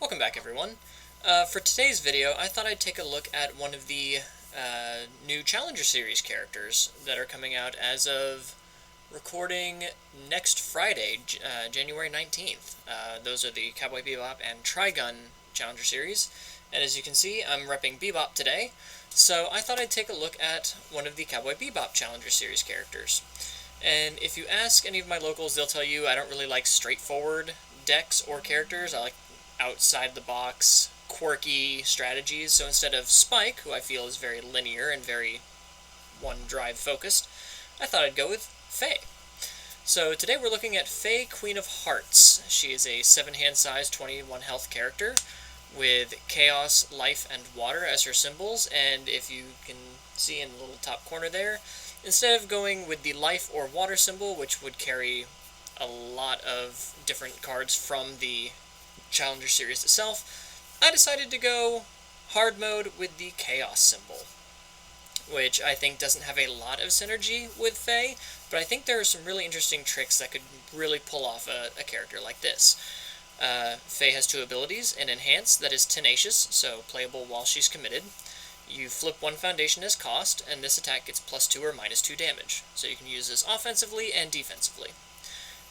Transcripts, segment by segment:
Welcome back, everyone. For today's video, I thought I'd take a look at one of the new Challenger Series characters that are coming out as of recording next Friday, January 19th. Those are the Cowboy Bebop and Trigun Challenger Series, and as you can see, I'm repping Bebop today, so I thought I'd take a look at one of the Cowboy Bebop Challenger Series characters. And if you ask any of my locals, they'll tell you I don't really like straightforward decks or characters. I like outside-the-box, quirky strategies. So instead of Spike, who I feel is very linear and very one-drive focused, I thought I'd go with Faye. So today we're looking at Faye, Queen of Hearts. She is a 7-hand size, 21 health character with Chaos, Life, and Water as her symbols, and if you can see in the little top corner there, instead of going with the Life or Water symbol, which would carry a lot of different cards from the Challenger Series itself, I decided to go hard mode with the Chaos symbol, which I think doesn't have a lot of synergy with Faye, but I think there are some really interesting tricks that could really pull off a character like this. Faye has two abilities, an Enhance that is Tenacious, so playable while she's committed. You flip one foundation as cost, and this attack gets +2 or -2 damage, so you can use this offensively and defensively.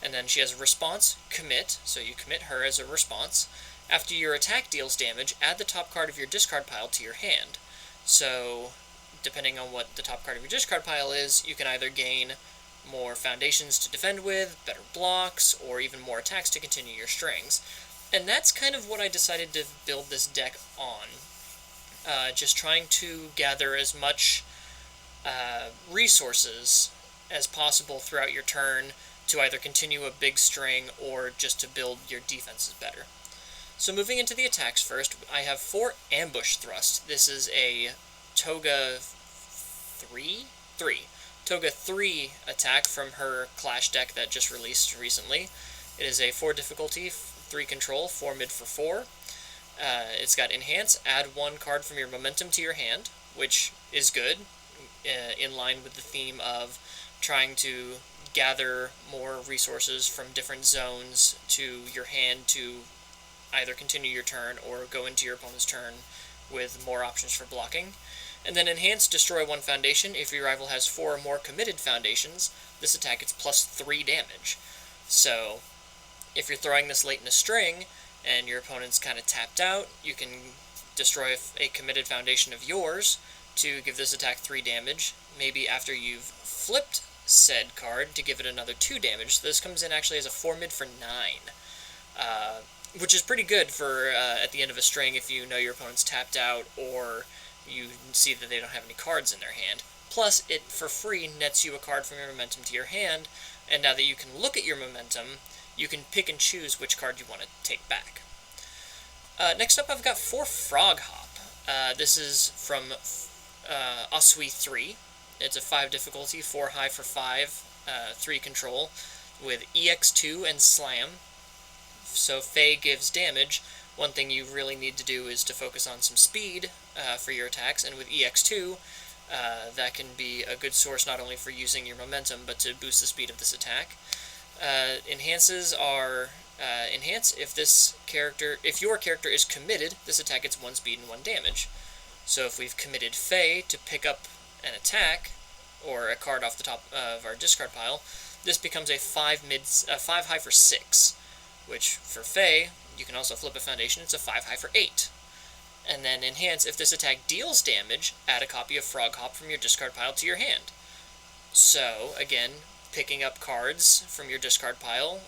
And then she has a response, Commit, so you commit her as a response. After your attack deals damage, add the top card of your discard pile to your hand. So, depending on what the top card of your discard pile is, you can either gain more foundations to defend with, better blocks, or even more attacks to continue your strings. And that's kind of what I decided to build this deck on. Just trying to gather as much resources as possible throughout your turn to either continue a big string or just to build your defenses better. So moving into the attacks first, I have 4 Ambush Thrust. This is a Toga 3 attack from her Clash deck that just released recently. It is a 4 difficulty, 3 control, 4 mid for 4. It's got Enhance, add 1 card from your momentum to your hand, which is good, in line with the theme of trying to gather more resources from different zones to your hand to either continue your turn or go into your opponent's turn with more options for blocking. And then Enhance, destroy 1 foundation. If your rival has 4 or more committed foundations, this attack gets +3 damage. So, if you're throwing this late in a string, and your opponent's kind of tapped out, you can destroy a committed foundation of yours to give this attack 3 damage, maybe after you've flipped said card to give it another 2 damage. So this comes in actually as a 4 mid for 9, which is pretty good for at the end of a string if you know your opponent's tapped out or you see that they don't have any cards in their hand. Plus, it for free nets you a card from your momentum to your hand, and now that you can look at your momentum, you can pick and choose which card you want to take back. Next up, I've got 4 Frog Hop. This is from Asui 3. It's a 5 difficulty, 4 high for 5, 3 control, with EX2 and Slam. So Faye gives damage. One thing you really need to do is to focus on some speed for your attacks, and with EX2, that can be a good source not only for using your momentum, but to boost the speed of this attack. Enhances are Enhance if your character is committed, this attack gets 1 speed and 1 damage. So if we've committed Faye to pick up an attack or a card off the top of our discard pile, this becomes a 5 high for 6, which for Faye you can also flip a foundation. It's a 5 high for 8. And then Enhance, if this attack deals damage, add a copy of Frog Hop from your discard pile to your hand. So again, picking up cards from your discard pile.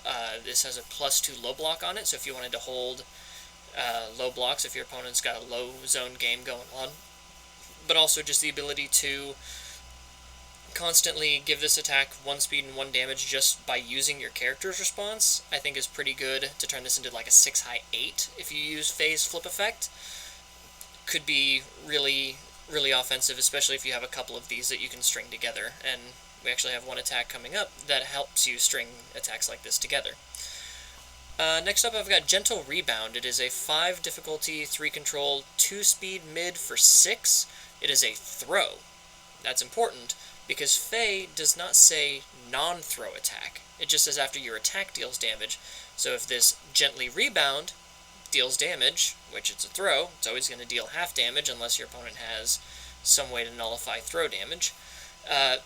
This has a +2 low block on it, so if you wanted to hold low blocks, if your opponent's got a low zone game going on, but also just the ability to constantly give this attack 1 speed and 1 damage just by using your character's response, I think is pretty good to turn this into like a 6 high 8 if you use Faye's flip effect. Could be really, really offensive, especially if you have a couple of these that you can string together, and we actually have one attack coming up that helps you string attacks like this together. Next up, I've got Gentle Rebound. It is a 5 difficulty, 3 control, 2 speed mid for 6. It is a throw. That's important, because Faye does not say non-throw attack. It just says after your attack deals damage. So if this Gently Rebound deals damage, which it's a throw. It's always going to deal half damage unless your opponent has some way to nullify throw damage.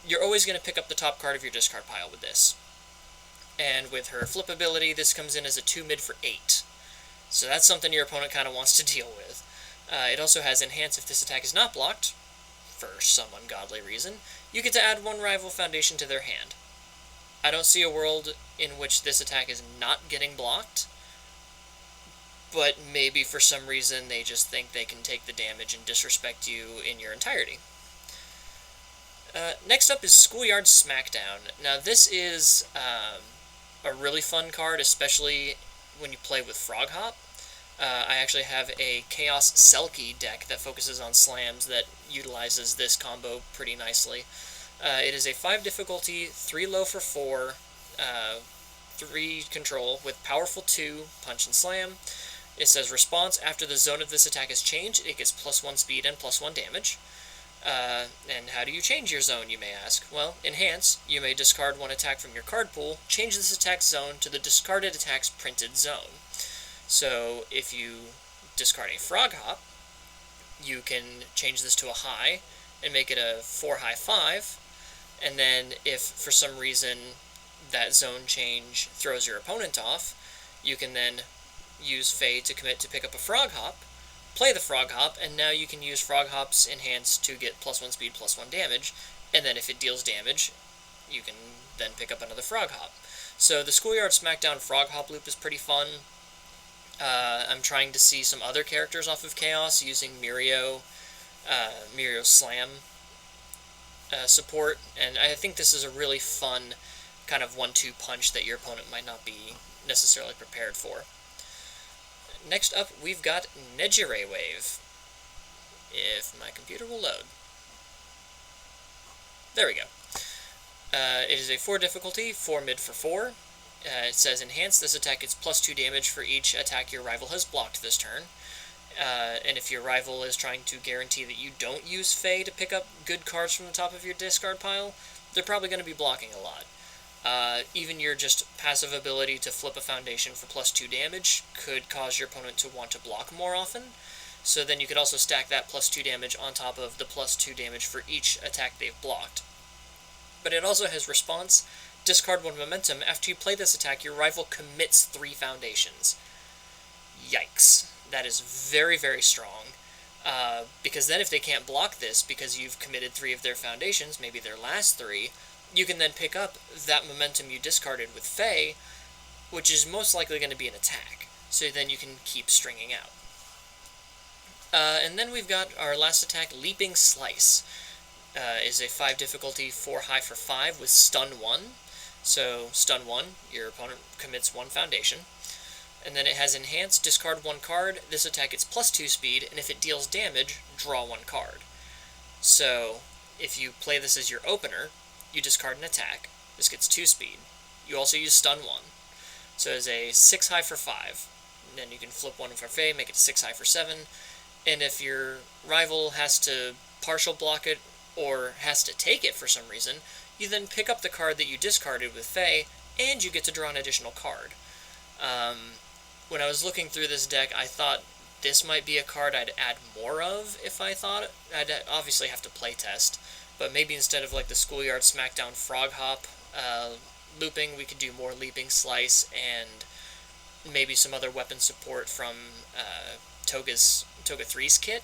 You're always going to pick up the top card of your discard pile with this. And with her flip ability, this comes in as a 2 mid for 8. So that's something your opponent kind of wants to deal with. It also has Enhance if this attack is not blocked, for some ungodly reason. You get to add 1 rival foundation to their hand. I don't see a world in which this attack is not getting blocked, but maybe for some reason they just think they can take the damage and disrespect you in your entirety. Next up is Schoolyard Smackdown. Now this is a really fun card, especially when you play with Frog Hop. I actually have a Chaos Selkie deck that focuses on slams that utilizes this combo pretty nicely. It is a 5 difficulty, 3 low for 4, 3 control with powerful 2, punch and slam. It says response after the zone of this attack is changed, it gets +1 speed and +1 damage. And how do you change your zone, you may ask? Well, Enhance, you may discard 1 attack from your card pool, change this attack's zone to the discarded attack's printed zone. So, if you discard a Frog Hop, you can change this to a high, and make it a 4 high 5, and then if, for some reason, that zone change throws your opponent off, you can then use Faye to commit to pick up a Frog Hop, play the Frog Hop, and now you can use Frog Hop's Enhance to get +1 speed, +1 damage, and then if it deals damage, you can then pick up another Frog Hop. So the Schoolyard Smackdown Frog Hop loop is pretty fun. I'm trying to see some other characters off of Chaos using Mirio's Slam support, and I think this is a really fun kind of 1-2 punch that your opponent might not be necessarily prepared for. Next up, we've got Nejire Wave. If my computer will load. There we go. It is a 4 difficulty, 4 mid for 4. It says Enhance, this attack gets +2 damage for each attack your rival has blocked this turn. And if your rival is trying to guarantee that you don't use Faye to pick up good cards from the top of your discard pile, they're probably going to be blocking a lot. Even your just passive ability to flip a foundation for +2 damage could cause your opponent to want to block more often. So then you could also stack that +2 damage on top of the +2 damage for each attack they've blocked. But it also has Response, discard 1 momentum. After you play this attack, your rival commits 3 foundations. Yikes. That is very, very strong. Because then if they can't block this because you've committed 3 of their foundations, maybe their last 3, you can then pick up that momentum you discarded with Faye, which is most likely going to be an attack. So then you can keep stringing out. And then we've got our last attack, Leaping Slice. Is a 5 difficulty, 4 high for 5 with Stun 1. So, Stun 1, your opponent commits 1 foundation. And then it has Enhance, discard 1 card, this attack gets +2 speed, and if it deals damage, draw 1 card. So, if you play this as your opener, you discard an attack, this gets 2 speed. You also use Stun 1. So it's a 6 high for 5. And then you can flip 1 for Faye, make it 6 high for 7. And if your rival has to partial block it, or has to take it for some reason, you then pick up the card that you discarded with Faye, and you get to draw an additional card. When I was looking through this deck, I thought this might be a card I'd add more of if I thought. I'd obviously have to playtest, but maybe instead of like the Schoolyard Smackdown Frog Hop looping, we could do more Leaping Slice and maybe some other weapon support from Toga 3's kit.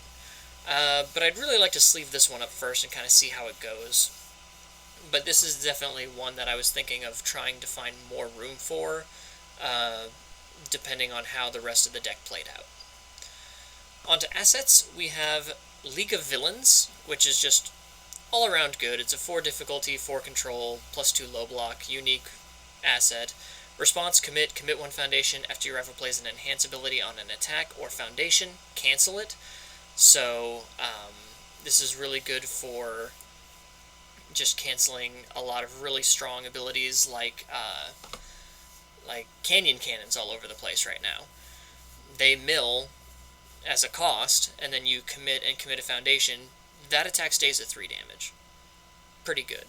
But I'd really like to sleeve this one up first and kind of see how it goes. But this is definitely one that I was thinking of trying to find more room for, depending on how the rest of the deck played out. On to assets, we have League of Villains, which is just all around good. It's a 4 difficulty, 4 control, +2 low block, unique asset. Response, commit 1 foundation. After your rival plays an Enhance ability on an attack or foundation, cancel it. So, this is really good for just canceling a lot of really strong abilities like Canyon Cannons all over the place right now. They mill as a cost, and then you commit a foundation. That attack stays at 3 damage. Pretty good.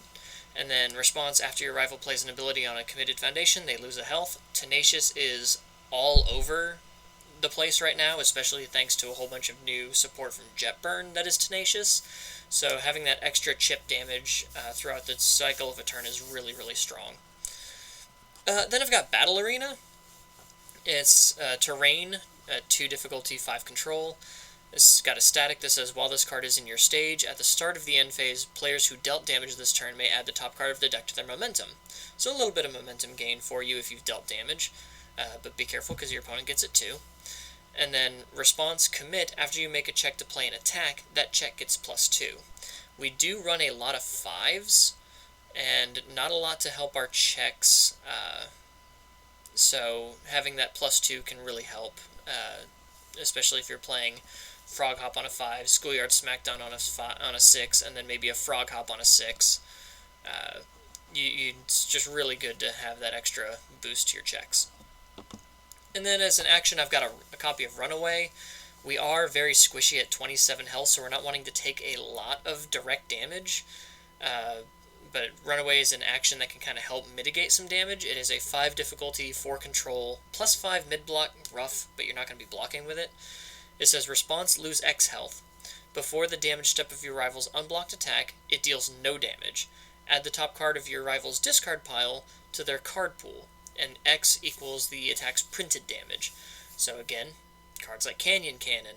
And then Response, after your rival plays an ability on a committed foundation, they lose a health. Tenacious is all over the place right now, especially thanks to a whole bunch of new support from Jet Burn that is tenacious. So having that extra chip damage throughout the cycle of a turn is really, really strong. Then I've got Battle Arena. It's terrain, 2 difficulty, 5 control. It's got a static that says, while this card is in your stage, at the start of the end phase, players who dealt damage this turn may add the top card of the deck to their momentum. So a little bit of momentum gain for you if you've dealt damage, but be careful because your opponent gets it too. And then response commit, after you make a check to play an attack, that check gets +2. We do run a lot of 5s, and not a lot to help our checks, so having that +2 can really help, especially if you're playing Frog Hop on a 5, Schoolyard Smackdown on a 6, and then maybe a Frog Hop on a 6. It's just really good to have that extra boost to your checks. And then as an action, I've got a copy of Runaway. We are very squishy at 27 health, so we're not wanting to take a lot of direct damage. But Runaway is an action that can kind of help mitigate some damage. It is a 5 difficulty, 4 control, +5 mid-block, rough, but you're not going to be blocking with it. It says, response, lose X health. Before the damage step of your rival's unblocked attack, it deals no damage. Add the top card of your rival's discard pile to their card pool, and X equals the attack's printed damage. So again, cards like Canyon Cannon,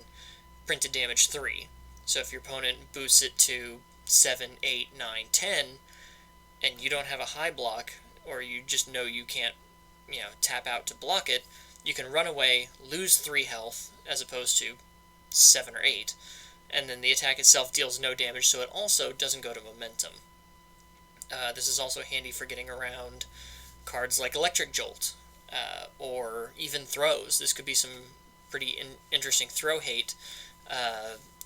printed damage 3. So if your opponent boosts it to 7, 8, 9, 10, and you don't have a high block, or you just know you can't, tap out to block it, you can run away, lose 3 health, as opposed to 7 or 8, and then the attack itself deals no damage, so it also doesn't go to momentum. This is also handy for getting around cards like Electric Jolt, or even throws. This could be some pretty interesting throw hate,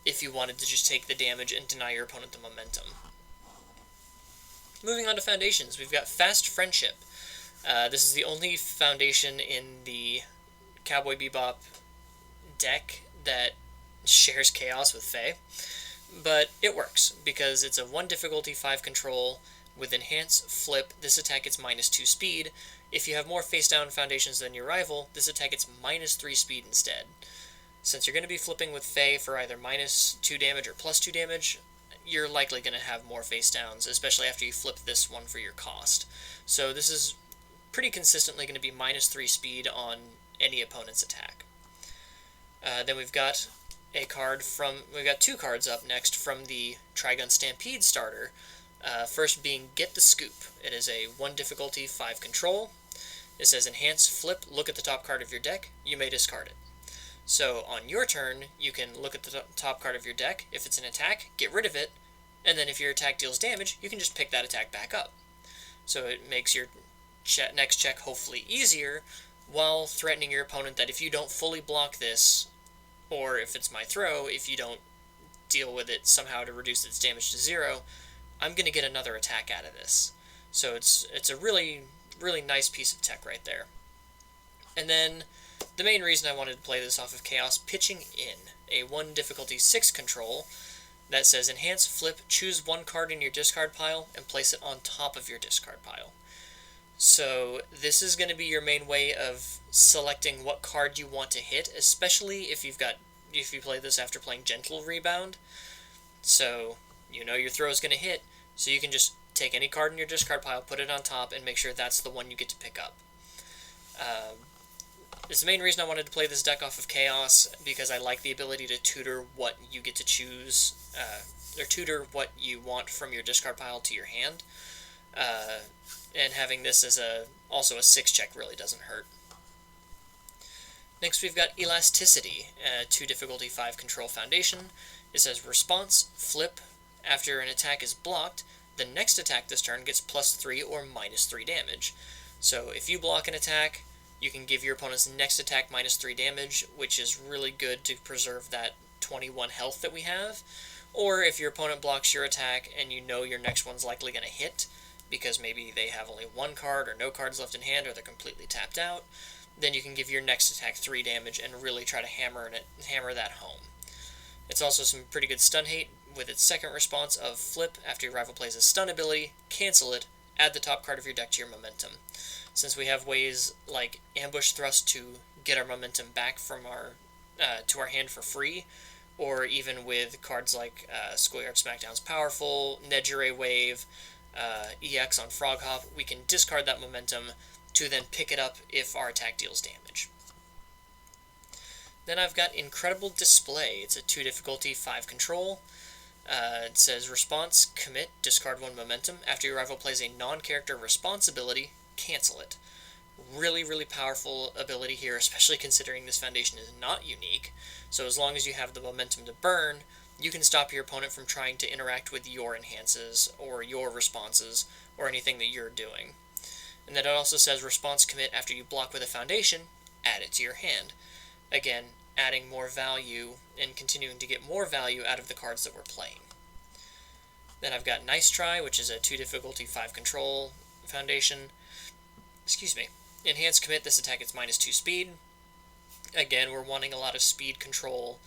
if you wanted to just take the damage and deny your opponent the momentum. Moving on to foundations, we've got Fast Friendship. This is the only foundation in the Cowboy Bebop deck that shares Chaos with Faye, but it works because it's a 1 difficulty, 5 control. With Enhance, Flip, this attack gets -2 speed. If you have more face-down foundations than your rival, this attack gets -3 speed instead. Since you're going to be flipping with Faye for either -2 damage or +2 damage, you're likely going to have more face-downs, especially after you flip this one for your cost. So this is pretty consistently going to be -3 speed on any opponent's attack. Then we've got we've got 2 cards up next from the Trigun Stampede starter. First being Get the Scoop. It is a 1 difficulty, 5 control. It says Enhance, Flip, look at the top card of your deck. You may discard it. So on your turn, you can look at the top card of your deck. If it's an attack, get rid of it. And then if your attack deals damage, you can just pick that attack back up. So it makes your next check hopefully easier, while threatening your opponent that if you don't fully block this, or if it's my throw, if you don't deal with it somehow to reduce its damage to 0, I'm going to get another attack out of this. So it's a really, really nice piece of tech right there. And then the main reason I wanted to play this off of Chaos, Pitching In, a 1 difficulty, 6 control that says Enhance, Flip, choose 1 card in your discard pile and place it on top of your discard pile. So this is going to be your main way of selecting what card you want to hit, especially if you play this after playing Gentle Rebound. So you know your throw is going to hit, so you can just take any card in your discard pile, put it on top, and make sure that's the one you get to pick up. It's the main reason I wanted to play this deck off of Chaos, because I like the ability to tutor what you get to choose, or tutor what you want from your discard pile to your hand. And having this as also a 6 check really doesn't hurt. Next we've got Elasticity, 2 difficulty, 5 control foundation. It says Response, Flip, after an attack is blocked, the next attack this turn gets +3 or -3 damage. So if you block an attack, you can give your opponent's next attack -3 damage, which is really good to preserve that 21 health that we have. Or if your opponent blocks your attack and you know your next one's likely going to hit, because maybe they have only 1 card or no cards left in hand or they're completely tapped out, then you can give your next attack 3 damage and really try to hammer that home. It's also some pretty good stun hate with its second response of Flip, after your rival plays a stun ability, cancel it, add the top card of your deck to your momentum. Since we have ways like Ambush Thrust to get our momentum back from our to our hand for free, or even with cards like Schoolyard Smackdown's Powerful, Nejire Wave, EX on Frog Hop, we can discard that momentum to then pick it up if our attack deals damage. Then I've got Incredible Display. It's a 2 difficulty, 5 control. It says response, commit, discard 1 momentum. After your rival plays a non-character responsibility, cancel it. Really, really powerful ability here, especially considering this foundation is not unique. So as long as you have the momentum to burn, you can stop your opponent from trying to interact with your enhances or your responses or anything that you're doing. And then it also says response commit after you block with a foundation, add it to your hand. Again, adding more value and continuing to get more value out of the cards that we're playing. Then I've got Nice Try, which is a 2 difficulty, 5 control foundation. Excuse me. Enhance commit, this attack gets -2 speed. Again, we're wanting a lot of speed control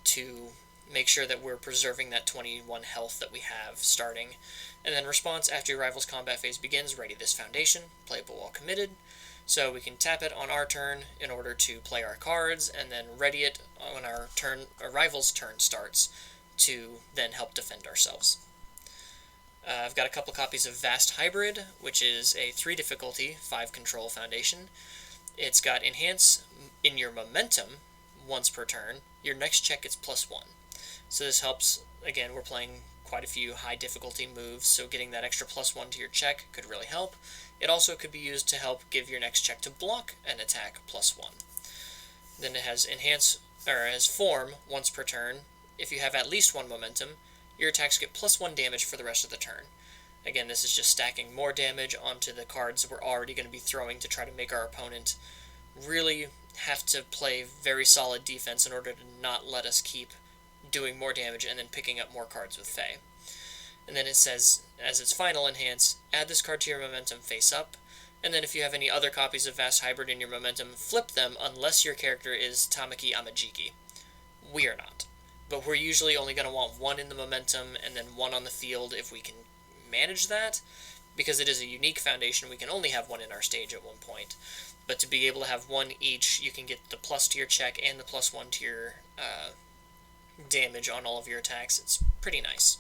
to make sure that we're preserving that 21 health that we have starting. And then response, after your rival's combat phase begins, ready this foundation, playable while committed. So we can tap it on our turn in order to play our cards, and then ready it when our rival's turn starts to then help defend ourselves. I've got a couple copies of Vast Hybrid, which is a 3 difficulty, 5 control foundation. It's got Enhance in your momentum once per turn. Your next check gets +1. So this helps, again, we're playing quite a few high difficulty moves, so getting that extra +1 to your check could really help. It also could be used to help give your next check to block an attack +1. Then it has has Form once per turn. If you have at least 1 momentum, your attacks get +1 damage for the rest of the turn. Again, this is just stacking more damage onto the cards that we're already going to be throwing to try to make our opponent really have to play very solid defense in order to not let us keep doing more damage and then picking up more cards with Faye. And then it says, as its final enhance, add this card to your momentum face up, and then if you have any other copies of Vast Hybrid in your momentum, flip them unless your character is Tamaki Amajiki. We are not. But we're usually only going to want 1 in the momentum and then 1 on the field if we can manage that. Because it is a unique foundation, we can only have 1 in our stage at one point. But to be able to have 1 each, you can get the plus to your check and the +1 to your damage on all of your attacks. It's pretty nice.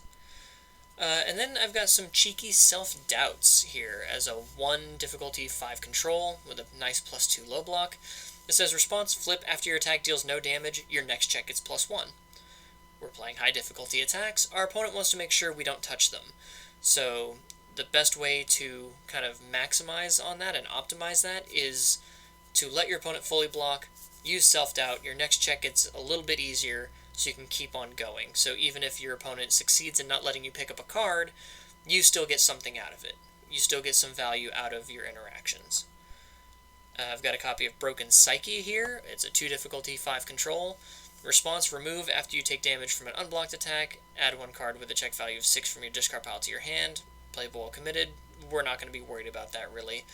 And then I've got some cheeky Self-Doubts here as a 1 difficulty, 5 control with a nice +2 low block. It says response, flip after your attack deals no damage, your next check gets +1. We're playing high difficulty attacks. Our opponent wants to make sure we don't touch them. So the best way to kind of maximize on that and optimize that is to let your opponent fully block, use Self-Doubt, your next check gets a little bit easier, so you can keep on going. So even if your opponent succeeds in not letting you pick up a card, you still get something out of it. You still get some value out of your interactions. I've got a copy of Broken Psyche here. It's a 2 difficulty, 5 control. Response, remove after you take damage from an unblocked attack. Add 1 card with a check value of 6 from your discard pile to your hand. Playable while committed. We're not going to be worried about that really.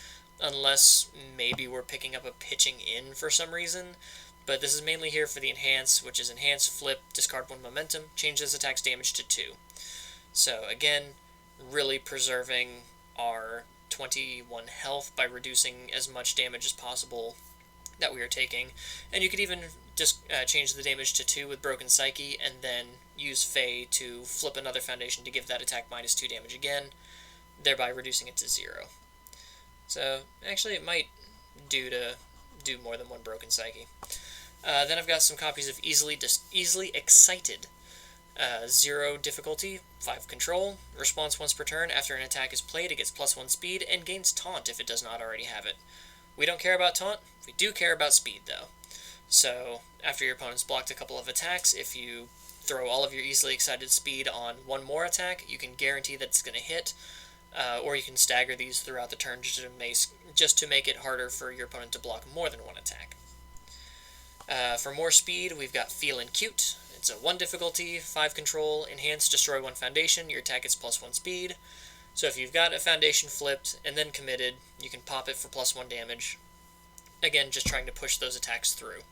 Unless maybe we're picking up a pitching in for some reason. But this is mainly here for the enhance, which is enhance, flip, discard 1 momentum, change this attack's damage to 2. So again, really preserving our 21 health by reducing as much damage as possible that we are taking. And you could even just change the damage to 2 with Broken Psyche, and then use Faye to flip another foundation to give that attack -2 damage again, thereby reducing it to 0. So actually it might do more than 1 Broken Psyche. Then I've got some copies of Easily Excited. 0 difficulty, 5 control. Response once per turn. After an attack is played, it gets +1 speed and gains Taunt if it does not already have it. We don't care about Taunt. We do care about speed, though. So after your opponent's blocked a couple of attacks, if you throw all of your Easily Excited speed on 1 more attack, you can guarantee that it's going to hit. Or you can stagger these throughout the turn just to make it harder for your opponent to block more than 1 attack. For more speed, we've got Feelin' Cute. It's a 1 difficulty, 5 control, enhance, destroy 1 foundation, your attack gets +1 speed. So if you've got a foundation flipped and then committed, you can pop it for +1 damage. Again, just trying to push those attacks through.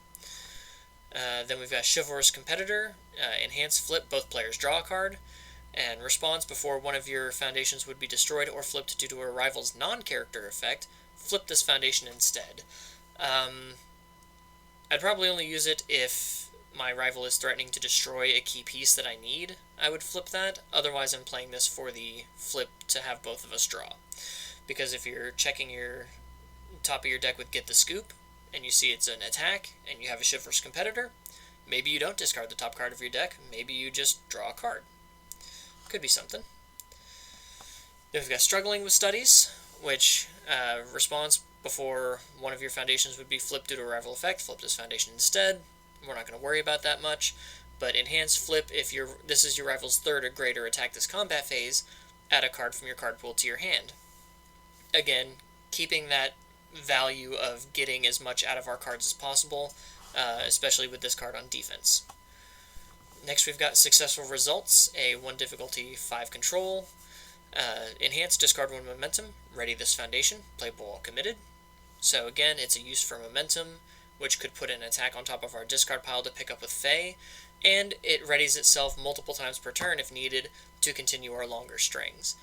Then we've got Chivalrous Competitor, enhance, flip, both players draw a card, and response before one of your foundations would be destroyed or flipped due to a rival's non-character effect, flip this foundation instead. I'd probably only use it if my rival is threatening to destroy a key piece that I need. I would flip that. Otherwise, I'm playing this for the flip to have both of us draw. Because if you're checking your top of your deck with Get the Scoop, and you see it's an attack, and you have a chivalrous competitor, maybe you don't discard the top card of your deck, maybe you just draw a card. Could be something. Then we've got Struggling with Studies, which response before one of your foundations would be flipped due to a rival effect, flipped as foundation instead. We're not going to worry about that much. But Enhance flip, if this is your rival's third or greater attack this combat phase, add a card from your card pool to your hand. Again, keeping that value of getting as much out of our cards as possible, especially with this card on defense. Next we've got Successful Results, a 1 difficulty, 5 control. Enhance, discard 1 momentum, ready this foundation, playable while committed. So again, it's a use for momentum, which could put an attack on top of our discard pile to pick up with Faye, and it readies itself multiple times per turn if needed to continue our longer strings.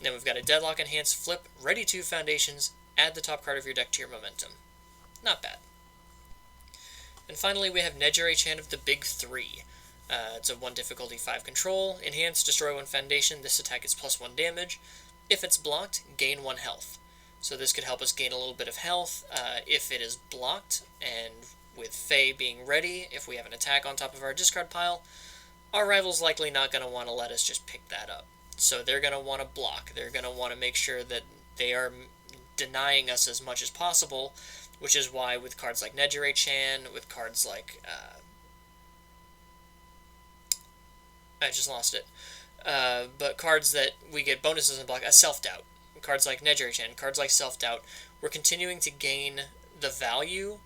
Then we've got a Deadlock Enhance flip, ready 2 foundations, add the top card of your deck to your momentum. Not bad. And finally we have Nejire-chan of the Big 3. It's a 1 difficulty, 5 control. Enhance, destroy 1 foundation. This attack is +1 damage. If it's blocked, gain 1 health. So this could help us gain a little bit of health if it is blocked. And with Faye being ready, if we have an attack on top of our discard pile, our rival's likely not going to want to let us just pick that up. So they're going to want to block. They're going to want to make sure that they are denying us as much as possible, which is why with cards like Nejire-chan, with cards like... I just lost it. But cards that we get bonuses and block, Self-Doubt. Cards like Nejire-chan, cards like Self-Doubt, we're continuing to gain the value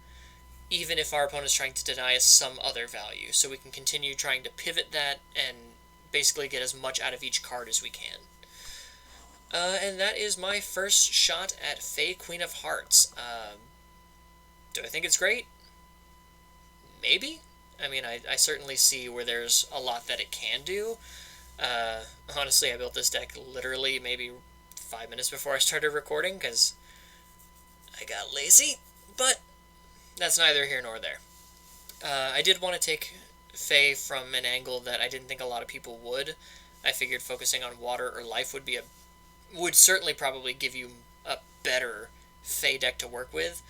even if our opponent's trying to deny us some other value. So we can continue trying to pivot that and basically get as much out of each card as we can. And that is my first shot at Faye Queen of Hearts. Do I think it's great? Maybe? I mean, I certainly see where there's a lot that it can do. Honestly, I built this deck literally maybe 5 minutes before I started recording, because I got lazy, but that's neither here nor there. I did want to take Faye from an angle that I didn't think a lot of people would. I figured focusing on water or life would certainly probably give you a better Faye deck to work with,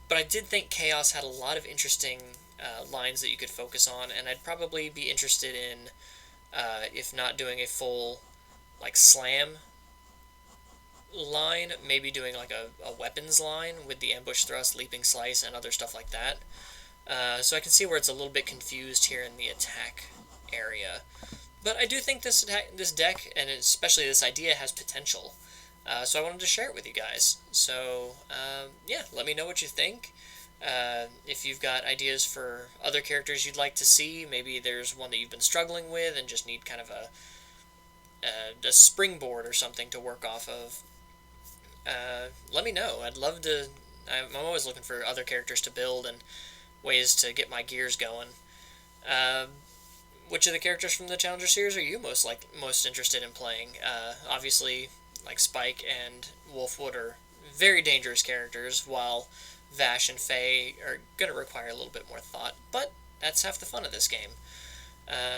but I did think Chaos had a lot of interesting lines that you could focus on, and I'd probably be interested in, if not doing a full, like, slam line, maybe doing like a weapons line with the ambush thrust, leaping slice, and other stuff like that. So I can see where it's a little bit confused here in the attack area. But I do think this deck, and especially this idea, has potential. So I wanted to share it with you guys. So, yeah, let me know what you think. If you've got ideas for other characters you'd like to see, maybe there's one that you've been struggling with and just need kind of a springboard or something to work off of, let me know. I'd love to... I'm always looking for other characters to build and ways to get my gears going. Which of the characters from the Challenger Series are you most interested in playing? Obviously, like Spike and Wolfwood are very dangerous characters, while Vash and Faye are going to require a little bit more thought, but that's half the fun of this game.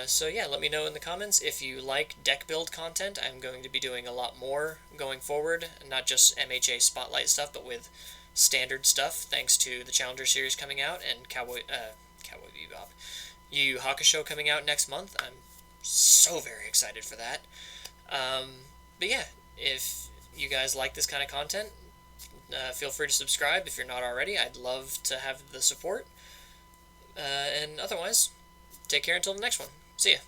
So yeah, let me know in the comments if you like deck build content. I'm going to be doing a lot more going forward, not just MHA Spotlight stuff, but with standard stuff, thanks to the Challenger Series coming out and Cowboy Bebop. Yu Yu Hakusho coming out next month. I'm so very excited for that. But yeah, if you guys like this kind of content, feel free to subscribe if you're not already. I'd love to have the support. And otherwise, take care until the next one. See ya.